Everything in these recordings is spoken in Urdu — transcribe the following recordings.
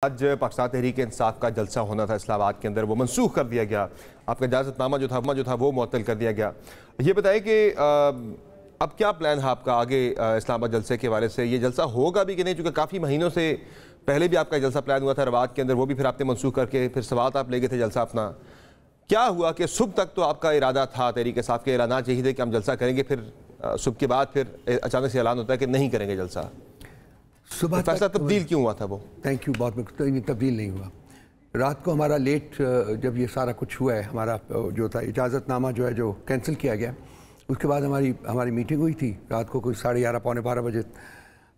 آج پاکستان تحریک انصاف کا جلسہ ہونا تھا اسلام آباد کے اندر، وہ منسوخ کر دیا گیا۔ آپ کا اجازت نامہ جو تھا وہ معطل کر دیا گیا۔ یہ بتائیں کہ اب کیا پلان ہے آپ کا آگے اسلام آباد جلسے کے حوالے سے؟ یہ جلسہ ہوگا بھی کہ نہیں؟ چونکہ کافی مہینوں سے پہلے بھی آپ کا جلسہ پلان ہوا تھا رواد کے اندر، وہ بھی پھر آپ نے منسوخ کر کے پھر سوات آپ لے گئے تھے جلسہ اپنا۔ کیا ہوا کہ صبح تک تو آپ کا ارادہ تھا، تحریک انصاف کے اعلانات یہی تھے کہ ہم جلسہ کریں گے، پھر صبح کے بعد پھر اچانک سے اعلان ہوتا ہے کہ نہیں کریں گے جلسہ؟ صبح فیصلہ تبدیل کیوں ہوا تھا وہ؟ تھینک یو، بہت تبدیل نہیں ہوا۔ رات کو ہمارا لیٹ جب یہ سارا کچھ ہوا ہے، ہمارا جو تھا اجازت نامہ جو ہے جو کینسل کیا گیا، اس کے بعد ہماری میٹنگ ہوئی تھی رات کو کوئی 11:30 پونے 12 بجے،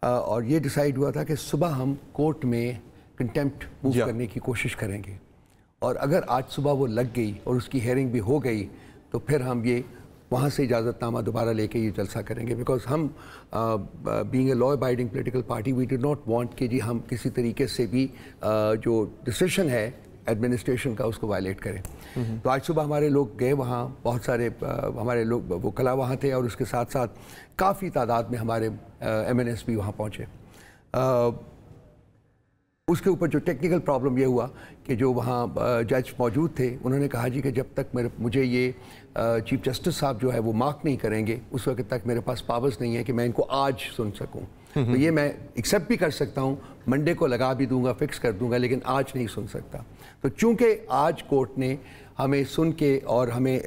اور یہ ڈیسائیڈ ہوا تھا کہ صبح ہم کورٹ میں کنٹیمپٹ موو کرنے کی کوشش کریں گے، اور اگر آج صبح وہ لگ گئی اور اس کی ہیئرنگ بھی ہو گئی تو پھر ہم یہ وہاں سے اجازت نامہ دوبارہ لے کے یہ جلسہ کریں گے، بیکاز ہم being a law abiding political party we do not want کہ جی ہم کسی طریقے سے بھی جو ڈیسیشن ہے ایڈمنسٹریشن کا اس کو وائلیٹ کریں۔ تو آج صبح ہمارے لوگ گئے وہاں، بہت سارے ہمارے لوگ وکلاء وہاں تھے، اور اس کے ساتھ ساتھ کافی تعداد میں ہمارے ایم این ایس بھی وہاں پہنچے۔ اس کے اوپر جو ٹیکنیکل پرابلم یہ ہوا کہ جو وہاں جج موجود تھے انہوں نے کہا جی کہ جب تک مجھے یہ چیف جسٹس صاحب جو ہے وہ مارک نہیں کریں گے اس وقت تک میرے پاس پاورز نہیں ہے کہ میں ان کو آج سن سکوں۔ تو یہ میں ایکسیپٹ بھی کر سکتا ہوں، منڈے کو لگا بھی دوں گا، فکس کر دوں گا، لیکن آج نہیں سن سکتا۔ تو چونکہ آج کورٹ نے ہمیں سن کے اور ہمیں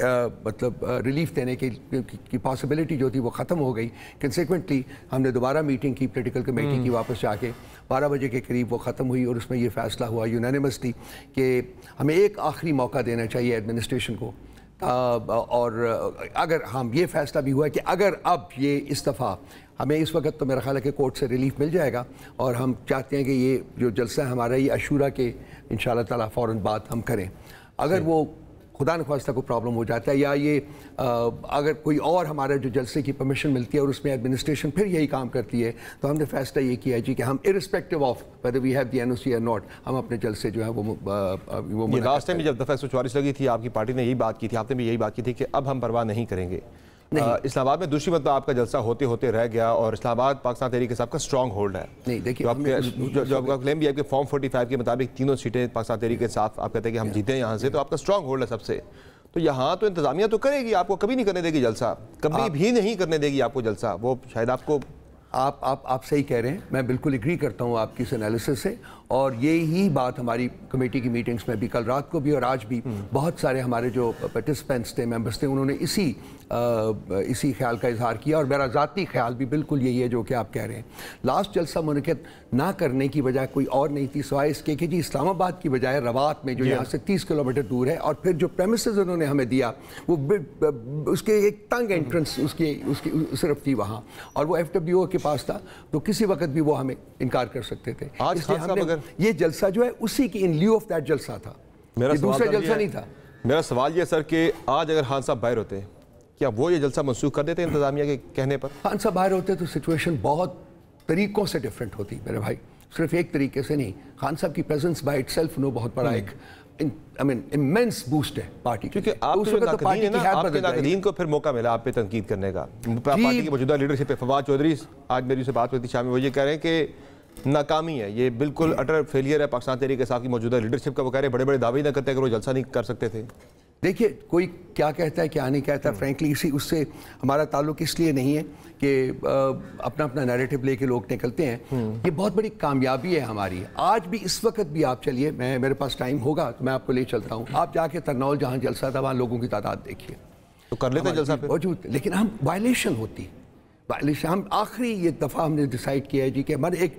مطلب ریلیف دینے کی پاسبلٹی جو تھی وہ ختم ہو گئی، کنسیکوینٹلی ہم نے دوبارہ میٹنگ کی پولیٹیکل کمیٹی کی، واپس جا کے 12 بجے کے قریب وہ ختم ہوئی، اور اس میں یہ فیصلہ ہوا یونینیمسلی کہ ہمیں ایک آخری موقع دینا چاہیے ایڈمنسٹریشن کو، اور اگر ہم یہ فیصلہ بھی ہوا کہ اگر اب یہ اس دفعہ ہمیں اس وقت تو میرا خیال ہے کہ کورٹ سے ریلیف مل جائے گا، اور ہم چاہتے ہیں کہ یہ جو جلسہ ہے ہمارا یہ عاشورہ کے انشاءاللہ تعالیٰ فوراً بعد ہم کریں۔ اگر وہ خدا نخواستہ کو پرابلم ہو جاتا ہے، یا یہ اگر کوئی اور ہمارے جو جلسے کی پرمیشن ملتی ہے اور اس میں ایڈمنسٹریشن پھر یہی کام کرتی ہے، تو ہم نے فیصلہ یہ کیا ہے جی کہ ہم irrespective of whether we have the NOC or not ہم اپنے جلسے جو ہے وہ لاسٹ ٹائم جب دفعہ 144 لگی تھی آپ کی پارٹی نے یہی بات کی تھی، آپ نے بھی یہی بات کی تھی کہ اب ہم پرواہ نہیں کریں گے۔ اسلام آباد میں دوسری مرتبہ آپ کا جلسہ ہوتے ہوتے رہ گیا، اور اسلام آباد پاکستان تحریک انصاف کا اسٹرانگ ہولڈ ہے۔ نہیں دیکھیے، جو آپ کا کلیم بھی ہے کہ فارم 45 کے مطابق تینوں سیٹیں پاکستان تحریک انصاف آپ کہتے ہیں کہ ہم جیتے ہیں یہاں سے، تو آپ کا اسٹرانگ ہولڈ ہے سب سے۔ تو یہاں تو انتظامیہ تو کرے گی، آپ کو کبھی نہیں کرنے دے گی جلسہ، کبھی بھی نہیں کرنے دے گی آپ کو جلسہ، وہ شاید آپ کو آپ صحیح کہہ رہے ہیں، میں بالکل اگری کرتا ہوں آپ کی اس انالیسس سے، اور یہی بات ہماری کمیٹی کی میٹنگز میں بھی کل رات کو بھی اور آج بھی بہت سارے ہمارے جو پارٹیسپینٹس تھے، ممبرس تھے، انہوں نے اسی خیال کا اظہار کیا، اور میرا ذاتی خیال بھی بالکل یہی ہے جو کہ آپ کہہ رہے ہیں۔ لاسٹ جلسہ منعقد نہ کرنے کی وجہ کوئی اور نہیں تھی سوائے اس کے کہ جی اسلام آباد کی بجائے روات میں جو یہاں سے 30 کلومیٹر دور ہے، اور پھر جو پریمیسز انہوں نے ہمیں دیا وہ اس کے ایک تنگ انٹرنس اس کی صرف تھی وہاں، اور وہ FWO کے پاس تھا، تو کسی وقت بھی وہ ہمیں انکار کر سکتے تھے۔ آج خان صاحب اگر یہ جلسہ جو ہے اسی کی ان لیو آف دیٹ جلسہ تھا، یہ دوسرا جلسہ نہیں تھا۔ میرا سوال یہ سر کہ آج اگر خان صاحب باہر ہوتے کیا وہ یہ جلسہ منسوخ کر دیتے انتظامیہ کے کہنے پر؟ خان صاحب باہر ہوتے تو سچویشن بہت طریقوں سے ڈیفرنٹ ہوتی میرے بھائی، صرف ایک طریقے سے نہیں۔ خان صاحب کی پریزنس بائی اٹ سیلف بہت بڑا ایک امینس بوسٹ ہے پارٹی، کیونکہ آپ کے ناقدین کو پھر موقع ملا آپ پہ تنقید کرنے کا۔ پارٹی کی موجودہ لیڈرشپ ہے، فواد چودھری آج میری سے بات ہوئی تھی شام میں، وہ یہ کہہ رہے ہیں کہ ناکامی ہے، یہ بالکل اٹر فیلئر ہے پاکستان تحریک انصاف کی موجودہ لیڈرشپ کا۔ وہ کہہ رہے ہیں بڑے بڑے دعوے نہ کرتے اگر وہ جلسہ نہیں کر سکتے تھے۔ دیکھیے کوئی کیا کہتا ہے کیا نہیں کہتا، فرینکلی اس سے ہمارا تعلق اس لیے نہیں ہے کہ اپنا نیریٹو لے کے لوگ نکلتے ہیں، یہ بہت بڑی کامیابی ہے ہماری۔ آج بھی اس وقت بھی آپ چلیے، میرے پاس ٹائم ہوگا تو میں آپ کو لے چلتا ہوں، آپ جا کے ترنول جہاں جلسہ تھا وہاں لوگوں کی تعداد دیکھیے، تو کر لیتے جلسہ موجود، لیکن ہم وائلیشن ہوتی، ہم آخری یہ دفعہ ہم نے ڈیسائیڈ کیا ہے جی کہ ہمارے ایک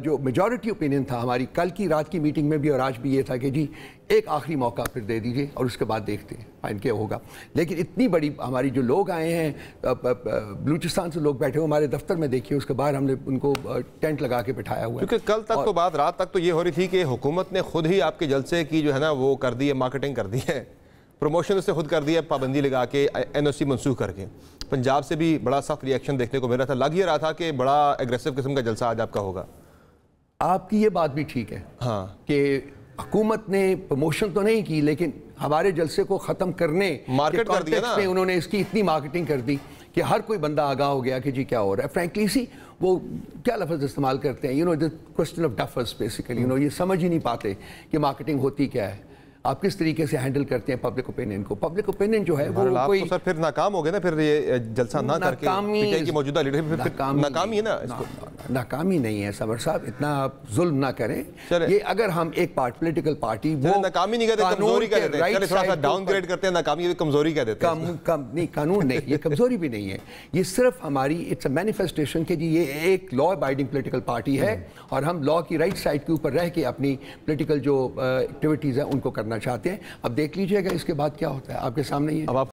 جو میجورٹی اوپینین تھا ہماری کل کی رات کی میٹنگ میں بھی اور آج بھی یہ تھا کہ جی ایک آخری موقع پھر دے دیجئے اور اس کے بعد دیکھتے ہیں فائن کیا ہوگا۔ لیکن اتنی بڑی ہماری جو لوگ آئے ہیں بلوچستان سے لوگ بیٹھے ہوئے ہمارے دفتر میں دیکھیے، اس کے بعد ہم نے ان کو ٹینٹ لگا کے بٹھایا ہوا ہے، کیونکہ کل تک تو بات رات تک تو یہ ہو رہی تھی کہ حکومت نے خود ہی آپ کے جلسے کی جو ہے نا وہ کر دی ہے، مارکیٹنگ کر دی ہے، پروموشن اس سے خود کر دی ہے، پابندی لگا کے NOC منسوخ کر کے۔ پنجاب سے بھی بڑا سخت ری ایکشن دیکھنے کو مل رہا تھا، لگ یہ رہا تھا کہ بڑا ایگریسو قسم کا جلسہ آج آپ کا ہوگا۔ آپ کی یہ بات بھی ٹھیک ہے ہاں کہ حکومت نے پروموشن تو نہیں کی، لیکن ہمارے جلسے کو ختم کرنے مارکیٹ کر دیا نا، انہوں نے اس کی اتنی مارکیٹنگ کر دی کہ ہر کوئی بندہ آگاہ ہو گیا کہ جی کیا ہو رہا ہے۔ فرینکلی وہ کیا لفظ استعمال کرتے ہیں، کوسچن آف ڈفرس بیسیکلی، یہ سمجھ ہی نہیں پاتے کہ مارکیٹنگ ہوتی کیا ہے، آپ کس طریقے سے ہینڈل کرتے ہیں پبلک اوپینین کو. پبلک اوپینین جو ہے وہ کوئی سر پھر ناکام ہو گئے نا، پھر یہ جلسہ نہ کر کے پی ٹی آئی کی موجودہ لیڈر ناکامی ہے نا. ناکامی نہیں ہے سمر صاحب، اتنا آپ ظلم نہ کریں. یہ اگر ہم ایک پولیٹیکل پارٹی وہ ناکامی نہیں کہتے، کمزوری کہہ دیتے ہیں، تھوڑا سا ڈاؤن گریڈ کرتے ہیں، ناکامی کمزوری کہہ دیتے ہیں. نہیں، قانون نہیں، یہ کمزوری بھی نہیں ہے، یہ صرف ہماری اٹس اے مینیفیسٹیشن کہ جی یہ ایک لا ابائڈنگ پولیٹیکل پارٹی ہے اور ہم لا کی رائٹ سائڈ کے اوپر رہ کے اپنی پولیٹیکل جو ایکٹیویٹیز ہیں ان کو کرنا چاہتے ہیں. اب دیکھ لیجئے گا اس کے بعد کیا ہوتا ہے، آپ کے سامنے ہی ہے.